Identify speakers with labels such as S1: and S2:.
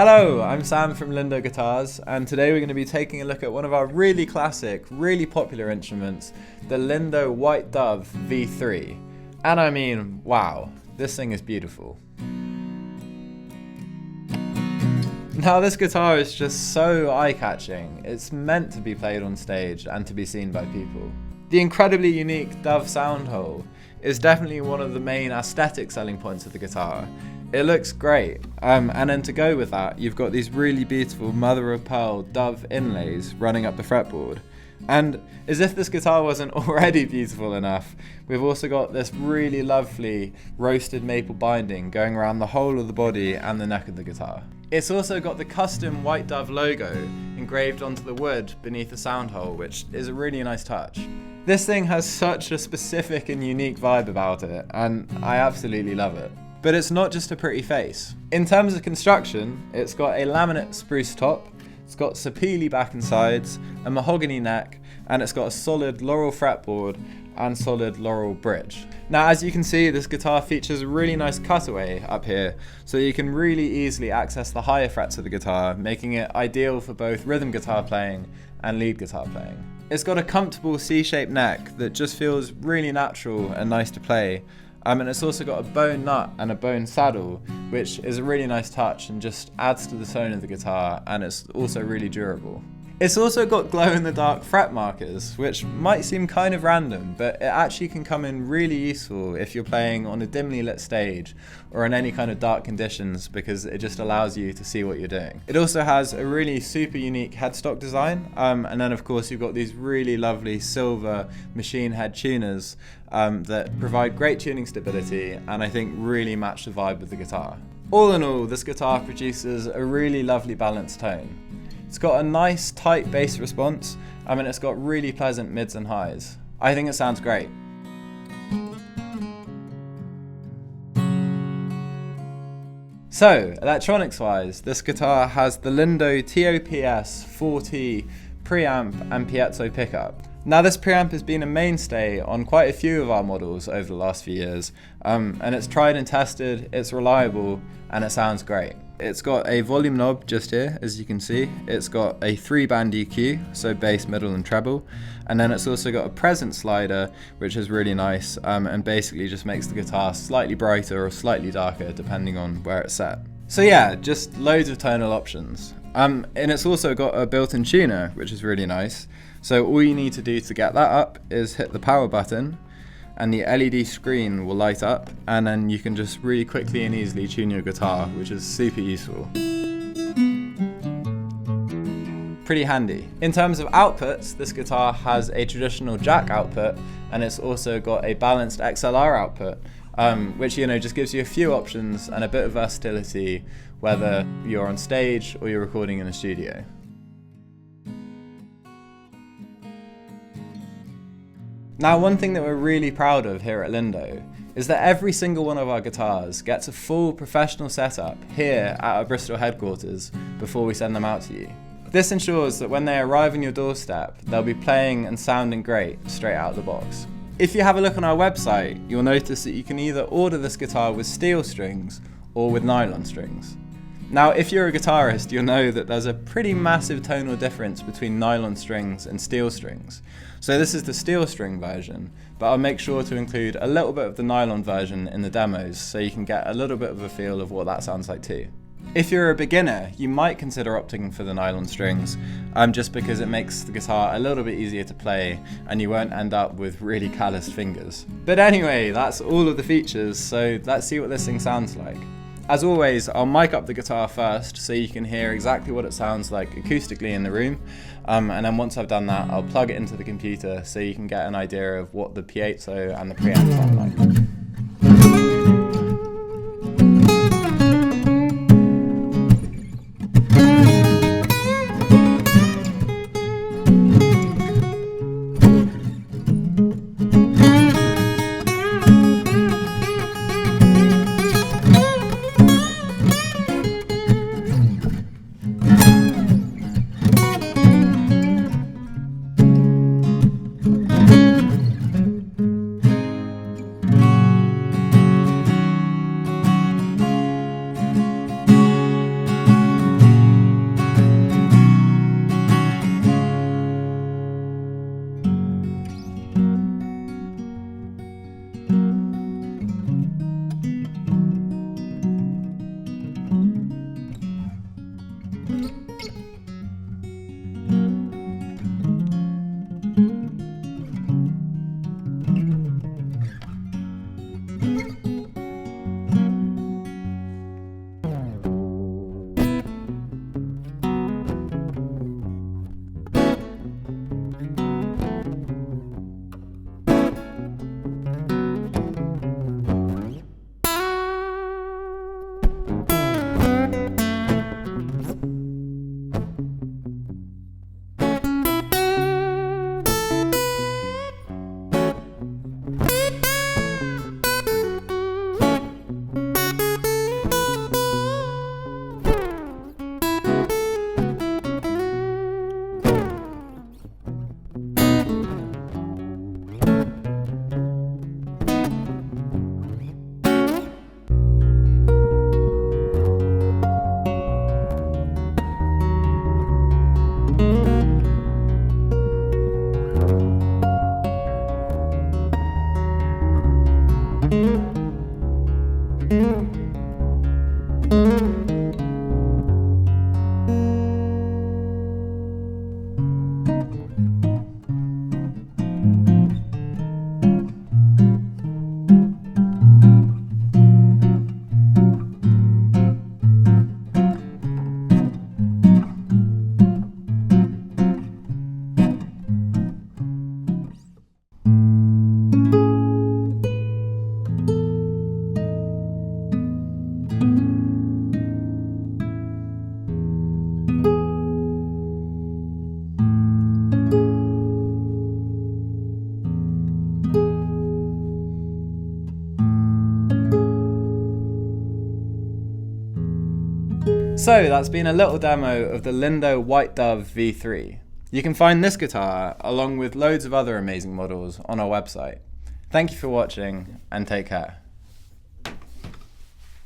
S1: Hello, I'm Sam from Lindo Guitars, and today we're going to be taking a look at one of our really classic, really popular instruments, the Lindo White Dove V3. And I mean, wow, this thing is beautiful. Now this guitar is just so eye-catching. It's meant to be played on stage and to be seen by people. The incredibly unique Dove sound hole is definitely one of the main aesthetic selling points of the guitar. It looks great, and then to go with that, you've got these really beautiful mother-of-pearl dove inlays running up the fretboard. And as if this guitar wasn't already beautiful enough, we've also got this really lovely roasted maple binding going around the whole of the body and the neck of the guitar. It's also got the custom White Dove logo engraved onto the wood beneath the sound hole, which is a really nice touch. This thing has such a specific and unique vibe about it, and I absolutely love it. But it's not just a pretty face. In terms of construction, it's got a laminate spruce top, it's got sapele back and sides, a mahogany neck, and it's got a solid laurel fretboard and solid laurel bridge. Now, as you can see, this guitar features a really nice cutaway up here, so you can really easily access the higher frets of the guitar, making it ideal for both rhythm guitar playing and lead guitar playing. It's got a comfortable C-shaped neck that just feels really natural and nice to play. And it's also got a bone nut and a bone saddle, which is a really nice touch and just adds to the tone of the guitar, and it's also really durable. It's also got glow-in-the-dark fret markers, which might seem kind of random, but it actually can come in really useful if you're playing on a dimly lit stage or in any kind of dark conditions, because it just allows you to see what you're doing. It also has a really super unique headstock design, and then of course you've got these really lovely silver machine head tuners that provide great tuning stability and I think really match the vibe of the guitar. All in all, this guitar produces a really lovely balanced tone. It's got a nice tight bass response, and it's got really pleasant mids and highs. I think it sounds great. So, electronics wise, this guitar has the Lindo TOPS 4T preamp and piezo pickup. Now this preamp has been a mainstay on quite a few of our models over the last few years, and it's tried and tested, it's reliable, and it sounds great. It's got a volume knob just here, as you can see. It's got a 3-band EQ, so bass, middle and treble, and then it's also got a presence slider, which is really nice, and basically just makes the guitar slightly brighter or slightly darker depending on where it's set. So yeah, just loads of tonal options. And it's also got a built-in tuner, which is really nice. So all you need to do to get that up is hit the power button, and the LED screen will light up, and then you can just really quickly and easily tune your guitar, which is super useful. Pretty handy. In terms of outputs, this guitar has a traditional jack output, and it's also got a balanced XLR output, which just gives you a few options and a bit of versatility, whether you're on stage or you're recording in a studio. Now, one thing that we're really proud of here at Lindo is that every single one of our guitars gets a full professional setup here at our Bristol headquarters before we send them out to you. This ensures that when they arrive on your doorstep, they'll be playing and sounding great straight out of the box. If you have a look on our website, you'll notice that you can either order this guitar with steel strings or with nylon strings. Now, if you're a guitarist, you'll know that there's a pretty massive tonal difference between nylon strings and steel strings. So this is the steel string version, but I'll make sure to include a little bit of the nylon version in the demos so you can get a little bit of a feel of what that sounds like too. If you're a beginner, you might consider opting for the nylon strings, just because it makes the guitar a little bit easier to play and you won't end up with really calloused fingers. But anyway, that's all of the features, so let's see what this thing sounds like. As always, I'll mic up the guitar first so you can hear exactly what it sounds like acoustically in the room, and then once I've done that, I'll plug it into the computer so you can get an idea of what the piezo and the preamp sound like. So that's been a little demo of the Lindo White Dove V3. You can find this guitar, along with loads of other amazing models, on our website. Thank you for watching, and take care.